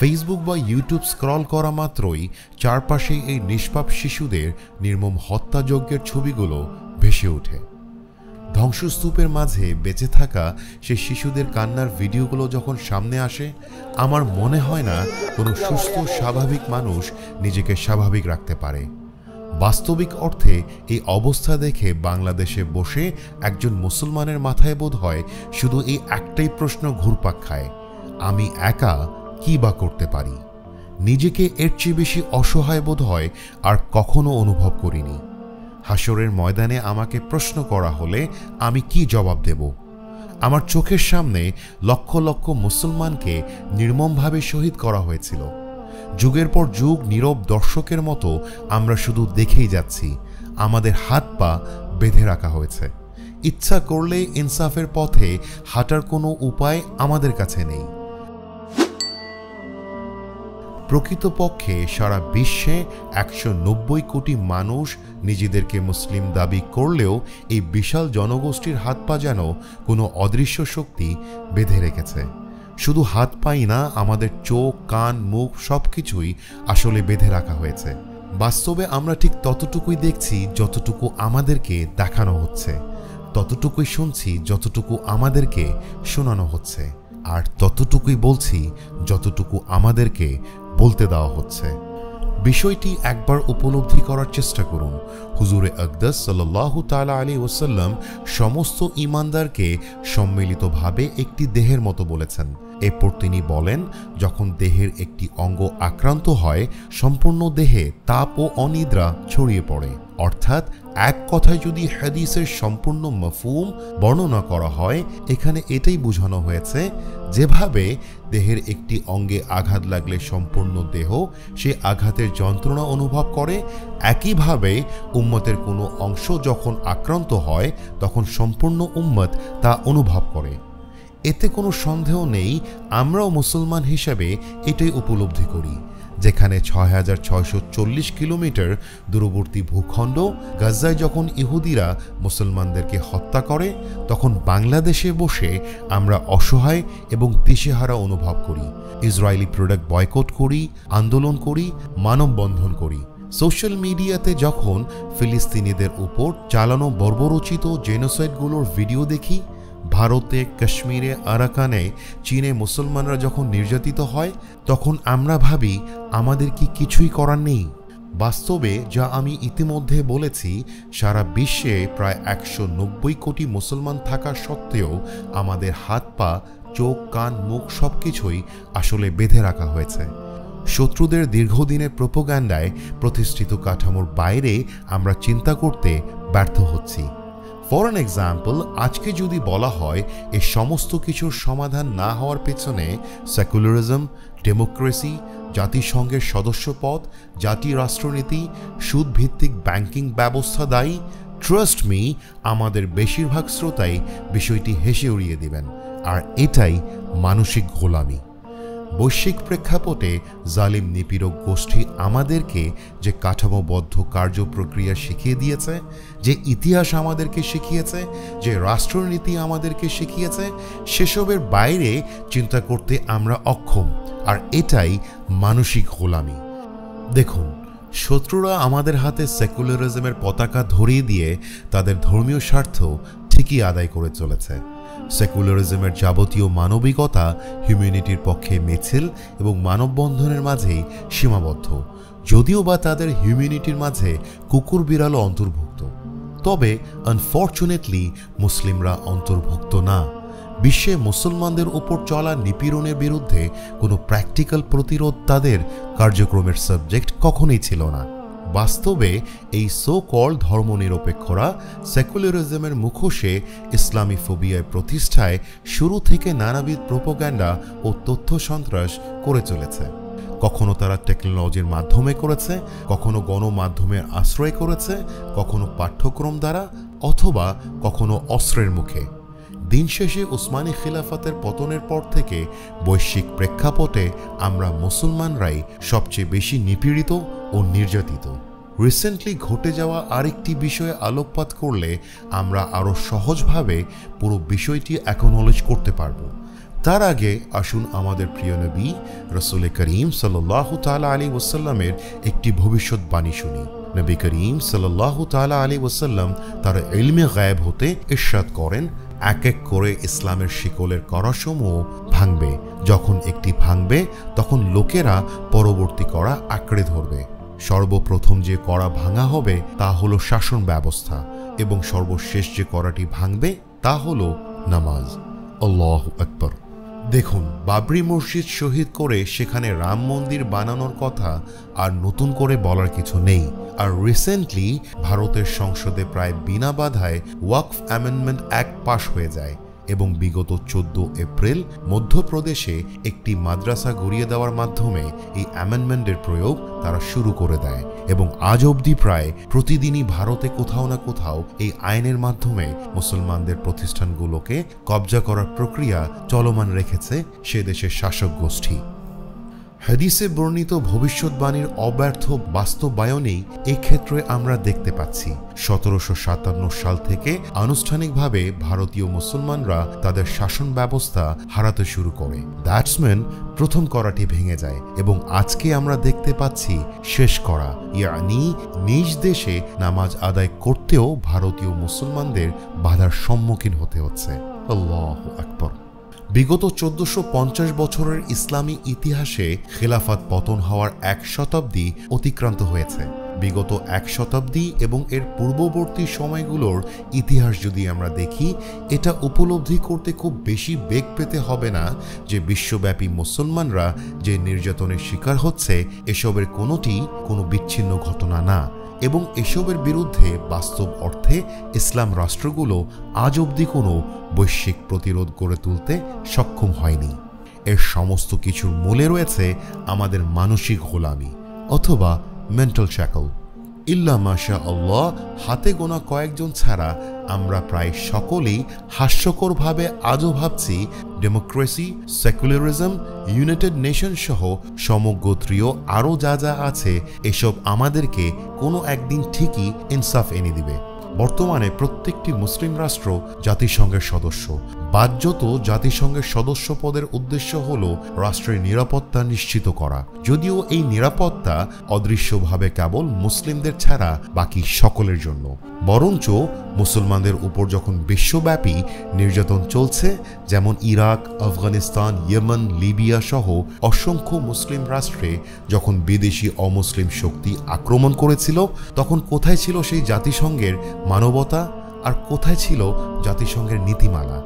Facebook বা YouTube scroll করা মাত্রই চারপাশে এই নিষ্পাপ শিশুদের নির্মম হত্যাযজ্ঞের ছবিগুলো ভেসে ওঠে। ধ্বংসস্তূপের মাঝে বেঁচে থাকা সেই শিশুদের কান্নার ভিডিওগুলো যখন সামনে আসে, আমার মনে হয় না কোনো সুস্থ স্বাভাবিক মানুষ নিজেকে স্বাভাবিক রাখতে পারে। বাস্তবিক অর্থে এই অবস্থা দেখে বাংলাদেশে বসে একজন মুসলমানের মাথায় বোধ হয় শুধু এই একটাই প্রশ্ন ঘুরপাক খায়, আমি একা কি বা করতে পারি? নিজেকে এর চেয়ে বেশি অসহায় বোধ হয় আর কখনো অনুভব করিনি। হাসরের ময়দানে আমাকে প্রশ্ন করা হলে আমি কি জবাব দেব? আমার চোখের সামনে লক্ষ লক্ষ মুসলমানকে নির্মমভাবে শহীদ করা হয়েছিল। যুগের পর যুগ নীরব দর্শকের মতো আমরা শুধু দেখেই যাচ্ছি। আমাদের হাত পা বেঁধে রাখা হয়েছে। ইচ্ছা করলে ইনসাফের পথে হাঁটার কোনো উপায় আমাদের কাছে নেই। প্রকৃতপক্ষে সারা বিশ্বে 190 কোটি মানুষ নিজেদেরকে মুসলিম দাবি করলেও এই বিশাল জনগোষ্ঠীর হাত পা যেন কোনো অদৃশ্য শক্তি বেঁধে রেখেছে। শুধু হাত পাই না, আমাদের চোখ, কান, মুখ সবকিছুই আসলে বেঁধে রাখা হয়েছে। বাস্তবে আমরা ঠিক ততটুকুই দেখছি যতটুকু আমাদেরকে দেখানো হচ্ছে, ততটুকুই শুনছি যতটুকু আমাদেরকে শোনানো হচ্ছে, আর ততটুকুই বলছি যতটুকু আমাদেরকে বলতে দেওয়া হচ্ছে। বিষয়টি একবার উপলব্ধি করার চেষ্টা করুন। হুজুরে আকদাস সাল্লাল্লাহু তাআলা আলাইহি ওয়াসাল্লাম সমস্ত ঈমানদারকে সম্মিলিতভাবে একটি দেহের মতো বলেছেন। এরপর তিনি বলেন, যখন দেহের একটি অঙ্গ আক্রান্ত হয় সম্পূর্ণ দেহে তাপ ও অনিদ্রা ছড়িয়ে পড়ে। অর্থাৎ এক কথায় যদি হাদিসের সম্পূর্ণ মাফহুম বর্ণনা করা হয়, এখানে এটাই বোঝানো হয়েছে, যেভাবে দেহের একটি অঙ্গে আঘাত লাগলে সম্পূর্ণ দেহ সে আঘাতের যন্ত্রণা অনুভব করে, একইভাবে উম্মতের কোনো অংশ যখন আক্রান্ত হয় তখন সম্পূর্ণ উম্মত তা অনুভব করে। এতে কোনো সন্দেহ নেই, আমরাও মুসলমান হিসেবে এটাই উপলব্ধি করি। যেখানে ৬৬৪০ কিলোমিটার দূরবর্তী ভূখণ্ড গাজায় যখন ইহুদিরা মুসলমানদেরকে হত্যা করে, তখন বাংলাদেশে বসে আমরা অসহায় এবং দিশেহারা অনুভব করি। ইসরায়েলি প্রোডাক্ট বয়কট করি, আন্দোলন করি, মানববন্ধন করি। সোশ্যাল মিডিয়াতে যখন ফিলিস্তিনিদের উপর চালানো বর্বরোচিত জেনোসাইডগুলোর ভিডিও দেখি, ভারতে, কাশ্মীরে, আরাকানে, চীনে মুসলমানরা যখন নির্যাতিত হয়, তখন আমরা ভাবি আমাদের কি কিছুই করার নেই। বাস্তবে যা আমি ইতিমধ্যে বলেছি, সারা বিশ্বে প্রায় 190 কোটি মুসলমান থাকা সত্ত্বেও আমাদের হাত পা, চোখ, কান, মুখ সবকিছুই আসলে বেঁধে রাখা হয়েছে। শত্রুদের দীর্ঘদিনের প্রোপাগান্ডায় প্রতিষ্ঠিত কাঠামোর বাইরে আমরা চিন্তা করতে ব্যর্থ হচ্ছি। ফর অ্যান এক্সাম্পল, আজকে যদি বলা হয় এ সমস্ত কিছুর সমাধান না হওয়ার পেছনে সেকুলারিজম, ডেমোক্রেসি, জাতিসংঘের সদস্যপদ, জাতি রাষ্ট্রনীতি, সুদভিত্তিক ব্যাংকিং ব্যবস্থা দায়ী, ট্রাস্ট মি, আমাদের বেশিরভাগ শ্রোতাই বিষয়টি হেসে উড়িয়ে দিবেন। আর এটাই মানসিক গোলামি। বৈশ্বিক প্রেক্ষাপটে জালিম নিপীড়ক গোষ্ঠী আমাদেরকে যে কাঠামোবদ্ধ কার্যপ্রক্রিয়া শিখিয়ে দিয়েছে, যে ইতিহাস আমাদেরকে শিখিয়েছে, যে রাষ্ট্রনীতি আমাদেরকে শিখিয়েছে, সেসবের বাইরে চিন্তা করতে আমরা অক্ষম। আর এটাই মানসিক গোলামি। দেখুন, শত্রুরা আমাদের হাতে সেকুলারিজমের পতাকা ধরিয়ে দিয়ে তাদের ধর্মীয় স্বার্থ ঠিকই আদায় করে চলেছে। সেকুলারিজমের যাবতীয় মানবিকতা হিউম্যানিটির পক্ষে মিছিল এবং মানববন্ধনের মাঝেই সীমাবদ্ধ, যদিও বা তাদের হিউম্যানিটির মাঝে কুকুর বিড়ালও অন্তর্ভুক্ত। তবে আনফর্চুনেটলি মুসলিমরা অন্তর্ভুক্ত না। বিশ্বে মুসলমানদের উপর চলা নিপীড়নের বিরুদ্ধে কোনো প্র্যাকটিক্যাল প্রতিরোধ তাদের কার্যক্রমের সাবজেক্ট কখনোই ছিল না। বাস্তবে এই সো কল্ড ধর্মনিরপেক্ষরা সেকুলারিজমের মুখোশে ইসলামী ফোবিয়ায় প্রতিষ্ঠায় শুরু থেকে নানাবিধ প্রোপাগান্ডা ও তথ্য সন্ত্রাস করে চলেছে। কখনো তারা টেকনোলজির মাধ্যমে করেছে, কখনো গণমাধ্যমের আশ্রয় করেছে, কখনো পাঠ্যক্রম দ্বারা, অথবা কখনো অস্ত্রের মুখে। দিন শেষে উসমানী খিলাফতের পতনের পর থেকে বৈশ্বিক প্রেক্ষাপটে আমরা মুসলমানরাই সবচেয়ে বেশি নিপীড়িত ও নির্যাতিত। রিসেন্টলি ঘটে যাওয়া আরেকটি বিষয়ে আলোকপাত করলে আমরা আরও সহজভাবে পুরো বিষয়টি অ্যাকনোলেজ করতে পারব। তার আগে আসুন আমাদের প্রিয় নবী রাসূল করিম সাল্লাল্লাহু তাআলা আলাইহি ওয়াসাল্লামের একটি ভবিষ্যৎবাণী শুনি। নবী করিম সাল্লাল্লাহু তাআলা আলাইহি ওয়াসাল্লাম তার ইলমে গায়েব হতে ইরশাদ করেন, এক এক করে ইসলামের শিকলের কড়াসমূহ ভাঙবে। যখন একটি ভাঙবে তখন লোকেরা পরবর্তী কড়া আঁকড়ে ধরবে। সর্বপ্রথম যে কড়া ভাঙা হবে তা হলো শাসন ব্যবস্থা, এবং সর্বশেষ যে কড়াটি ভাঙবে তা হলো নামাজ। আল্লাহু আকবার। দেখুন, বাবরি মসজিদ শহীদ করে সেখানে রাম মন্দির বানানোর কথা আর নতুন করে বলার কিছু নেই। আর রিসেন্টলি ভারতের সংসদে প্রায় বিনা বাধায় ওয়াকফ অ্যামেন্ডমেন্ট অ্যাক্ট পাশ হয়ে যায়, এবং বিগত 14 এপ্রিল মধ্যপ্রদেশে একটি মাদ্রাসা গড়িয়ে দেওয়ার মাধ্যমে এই অ্যামেন্ডমেন্টের প্রয়োগ তারা শুরু করে দেয়, এবং আজ অবধি প্রায় প্রতিদিনই ভারতে কোথাও না কোথাও এই আইনের মাধ্যমে মুসলমানদের প্রতিষ্ঠানগুলোকে কবজা করার প্রক্রিয়া চলমান রেখেছে সে দেশের শাসক গোষ্ঠী। হাদিসে বর্ণিত ভবিষ্যৎবাণীর অব্যর্থ বাস্তবায়নেই এই ক্ষেত্রে আমরা দেখতে পাচ্ছি 1757 সাল থেকে আনুষ্ঠানিকভাবে ভারতীয় মুসলমানরা তাদের শাসন ব্যবস্থা হারাতে শুরু করে। ব্যাটসম্যান প্রথম কড়াটি ভেঙে যায়, এবং আজকে আমরা দেখতে পাচ্ছি শেষ কড়া, ইয়ানি নিজ দেশে নামাজ আদায় করতেও ভারতীয় মুসলমানদের বাধার সম্মুখীন হতে হচ্ছে। আল্লাহু আকবার। বিগত 1450 বছরের ইসলামী ইতিহাসে খেলাফত পতন হওয়ার 1 শতাব্দী অতিক্রান্ত হয়েছে। বিগত 1 শতাব্দী এবং এর পূর্ববর্তী সময়গুলোর ইতিহাস যদি আমরা দেখি, এটা উপলব্ধি করতে খুব বেশি বেগ পেতে হবে না যে বিশ্বব্যাপী মুসলমানরা যে নির্যাতনের শিকার হচ্ছে এসবের কোনোটি কোনো বিচ্ছিন্ন ঘটনা না, এবং এসবের বিরুদ্ধে বাস্তব অর্থে ইসলাম রাষ্ট্রগুলো আজ অবধি কোনো বৈশ্বিক প্রতিরোধ গড়ে তুলতে সক্ষম হয়নি। এর সমস্ত কিছুর মূলে রয়েছে আমাদের মানসিক গোলামি অথবা মেন্টাল শ্যাকল। ইল্লা মাশা আল্লাহ, হাতে গোনা কয়েকজন ছাড়া আমরা প্রায় সকলেই হাস্যকরভাবে আজও ভাবছি ডেমোক্রেসি, সেকুলারিজম, ইউনাইটেড নেশন সহ সমগোত্রীয় আরও যা যা আছে এসব আমাদেরকে কোনো একদিন ঠিকই ইনসাফ এনে দিবে। বর্তমানে প্রত্যেকটি মুসলিম রাষ্ট্র জাতিসংঘের সদস্য। বাহ্যত জাতিসংঘের সদস্য পদের উদ্দেশ্য হল রাষ্ট্রের নিরাপত্তা নিশ্চিত করা, যদিও এই নিরাপত্তা অদৃশ্যভাবে কেবল মুসলিমদের ছাড়া বাকি সকলের জন্য। বরঞ্চ মুসলমানদের উপর যখন বিশ্বব্যাপী নির্যাতন চলছে, যেমন ইরাক, আফগানিস্তান, ইয়েমেন, লিবিয়া সহ অসংখ্য মুসলিম রাষ্ট্রে যখন বিদেশি অমুসলিম শক্তি আক্রমণ করেছিল, তখন কোথায় ছিল সেই জাতিসংঘের মানবতা, আর কোথায় ছিল জাতিসংঘের নীতিমালা?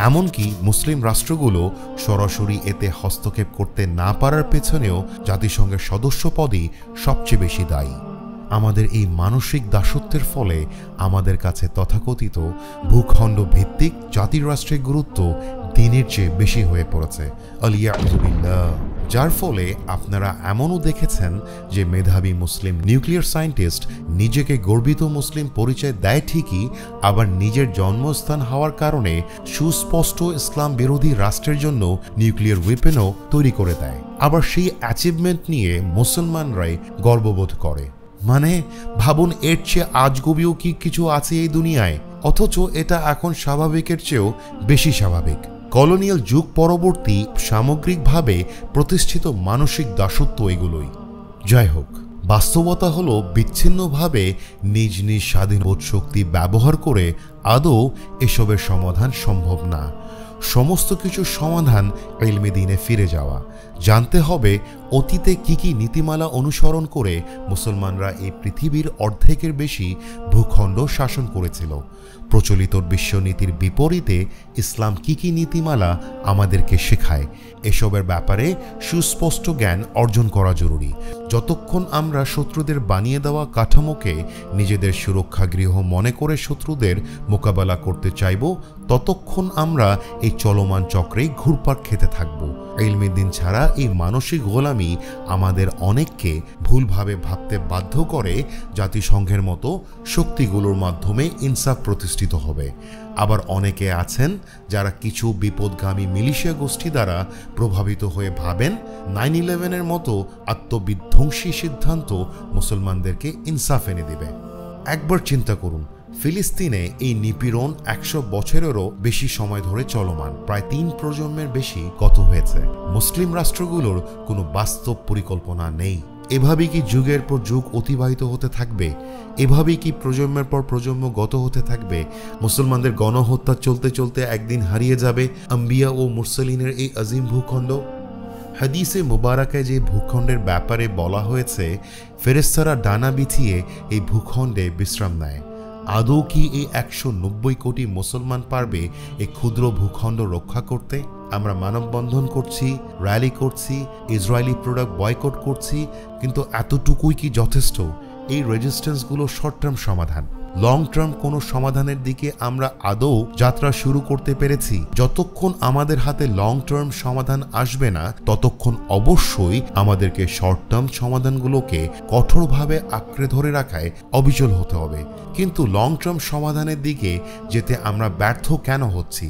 এমনকি মুসলিম রাষ্ট্রগুলো সরাসরি এতে হস্তক্ষেপ করতে না পারার পেছনেও জাতিসংঘের সদস্য পদই সবচেয়ে বেশি দায়ী। আমাদের এই মানসিক দাসত্বের ফলে আমাদের কাছে তথাকথিত ভূখণ্ড ভিত্তিক জাতিরাষ্ট্রের গুরুত্ব দিনের চেয়ে বেশি হয়ে পড়েছে, আলিয়াযুবিল্লাহ। যার ফলে আপনারা এমনও দেখেছেন যে মেধাবী মুসলিম নিউক্লিয়ার সায়েন্টিস্ট নিজেকে গর্বিত মুসলিম পরিচয় দেয় ঠিকই, আবার নিজের জন্মস্থান হওয়ার কারণে সুস্পষ্ট ইসলাম বিরোধী রাষ্ট্রের জন্য নিউক্লিয়ার ওয়েপেনও তৈরি করে দেয়। আবার সেই অ্যাচিভমেন্ট নিয়ে মুসলমানরাই গর্ববোধ করে। মানে ভাবুন, এর চেয়ে আজগুবিও কি কিছু আছে এই দুনিয়ায়? অথচ এটা এখন স্বাভাবিকের চেয়েও বেশি স্বাভাবিক। কলোনিয়াল যুগ পরবর্তী সামগ্রিকভাবে প্রতিষ্ঠিত মানসিক দাসত্ব এগুলোই। যাই হোক, বাস্তবতা হলো বিচ্ছিন্নভাবে নিজ নিজ স্বাধীন বোধ শক্তি ব্যবহার করে আদৌ এসবের সমাধান সম্ভব না। সমস্ত কিছুর সমাধান ইলমে দ্বীনে ফিরে যাওয়া। জানতে হবে অতীতে কি কি নীতিমালা অনুসরণ করে মুসলমানরা এই পৃথিবীর অর্ধেকের বেশি ভূখণ্ড শাসন করেছিল। প্রচলিত বিশ্বনীতির বিপরীতে ইসলাম কি কি নীতিমালা আমাদেরকে শেখায়, এসবের ব্যাপারে সুস্পষ্ট জ্ঞান অর্জন করা জরুরি। যতক্ষণ আমরা শত্রুদের বানিয়ে দেওয়া কাঠামোকে নিজেদের সুরক্ষাগৃহ মনে করে শত্রুদের মোকাবেলা করতে চাইব, ততক্ষণ আমরা এই চলমান চক্রেই ঘুরপাক খেতে থাকব। ইলমে দ্বীন ছাড়া এই মানসিক গোলামি আমাদের অনেককে ভুলভাবে ভাবতে বাধ্য করে জাতিসংঘের মতো শক্তিগুলোর মাধ্যমে ইনসাফ প্রতিষ্ঠিত হবে। আবার অনেকে আছেন যারা কিছু বিপদগামী মিলিশিয়া গোষ্ঠী দ্বারা প্রভাবিত হয়ে ভাবেন 9/11-এর মতো আত্মবিধ্বংসী সিদ্ধান্ত মুসলমানদেরকে ইনসাফ এনে দেবে। একবার চিন্তা করুন, ফিলিস্তিনে এই নিপীড়ন 100 বছরেরও বেশি সময় ধরে চলমান, প্রায় 3 প্রজন্মের বেশি গত হয়েছে। মুসলিম রাষ্ট্রগুলোর কোনো বাস্তব পরিকল্পনা নেই। এভাবেই কি যুগের পর যুগ অতিবাহিত হতে থাকবে? এভাবেই কি প্রজন্মের পর প্রজন্ম গত হতে থাকবে? মুসলমানদের গণহত্যা চলতে চলতে একদিন হারিয়ে যাবে আম্বিয়া ও মুরসালিনের এই আজিম ভূখণ্ড। হাদিসে মুবারাকায় যে ভূখণ্ডের ব্যাপারে বলা হয়েছে, ফেরেশতারা ডানা বিছিয়ে এই ভূখণ্ডে বিশ্রাম নেয়। আদৌ কি এই 190 কোটি মুসলমান পারবে এই ক্ষুদ্র ভূখণ্ড রক্ষা করতে? আমরা মানববন্ধন করছি, র্যালি করছি, ইসরায়েলি প্রোডাক্ট বয়কট করছি, কিন্তু এতটুকুই কি যথেষ্ট? এই রেজিস্ট্যান্সগুলো শর্ট টার্ম সমাধান। লং টার্ম কোনো সমাধানের দিকে আমরা আদৌ যাত্রা শুরু করতে পেরেছি? যতক্ষণ আমাদের হাতে লং টার্ম সমাধান আসবে না, ততক্ষণ অবশ্যই আমাদেরকে শর্ট টার্ম সমাধানগুলোকে কঠোরভাবে আঁকড়ে ধরে রাখায় অবিচল হতে হবে। কিন্তু লং টার্ম সমাধানের দিকে যেতে আমরা ব্যর্থ কেন হচ্ছি?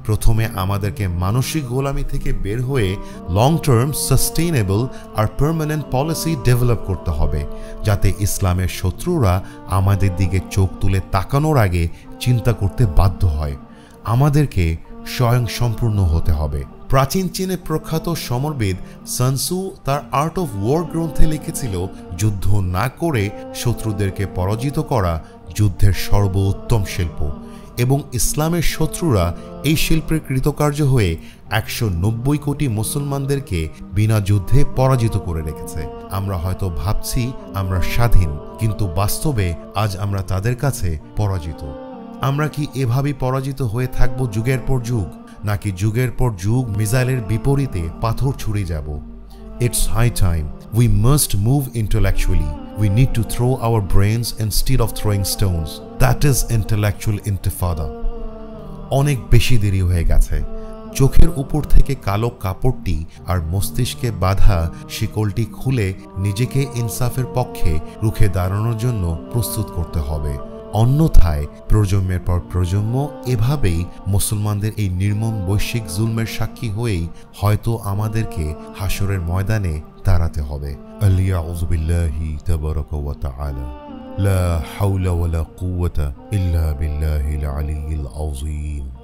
প্রথমে আমাদেরকে মানসিক গোলামি থেকে বের হয়ে লং টার্ম সাস্টেইনেবল আর পার্মানেন্ট পলিসি ডেভেলপ করতে হবে, যাতে ইসলামের শত্রুরা আমাদের দিকে চোখ তুলে তাকানোর আগে চিন্তা করতে বাধ্য হয়। আমাদেরকে স্বয়ংসম্পূর্ণ হতে হবে। প্রাচীন চীনে প্রখ্যাত সমরবিদ sun tzu তার আর্ট অফ ওয়ার গ্রন্থে লিখেছিল, যুদ্ধ না করে শত্রুদেরকে পরাজিত করা যুদ্ধের সর্বোত্তম শিল্প, এবং ইসলামের শত্রুরা এই শিল্পের কৃতকার্য হয়ে 190 কোটি মুসলমানদেরকে বিনা যুদ্ধে পরাজিত করে রেখেছে। আমরা হয়তো ভাবছি আমরা স্বাধীন, কিন্তু বাস্তবে আজ আমরা তাদের কাছে পরাজিত। আমরা কি এভাবেই পরাজিত হয়ে থাকব যুগের পর যুগ, নাকি যুগের পর যুগ মিসাইলের বিপরীতে পাথর ছুড়ে যাব? It's high time. We must move intellectually. We need to throw our brains instead of throwing stones. That is intellectual intifada. অনেক বেশি দেরি হয়ে গেছে। চোখের উপর থেকে কালো কাপড়টি আর মস্তিষ্কে বাঁধা শিকলটি খুলে নিজেকে ইনসাফের পক্ষে রুখে দাঁড়ানোর জন্য প্রস্তুত করতে হবে। অন্যথায় প্রজন্মের পর প্রজন্ম এভাবেই মুসলমানদের এই নির্মম বৈশ্বিক জুলমের সাক্ষী হয়েই হয়তো আমাদেরকে হাসরের ময়দানে দাঁড়াতে হবে। আলিয়াউযু বিল্লাহি তাবারাকা ওয়া তাআলা। লা হাওলা ওয়ালা কুওয়াতা ইল্লা বিল্লাহিল আলিয়্যিল আযীম।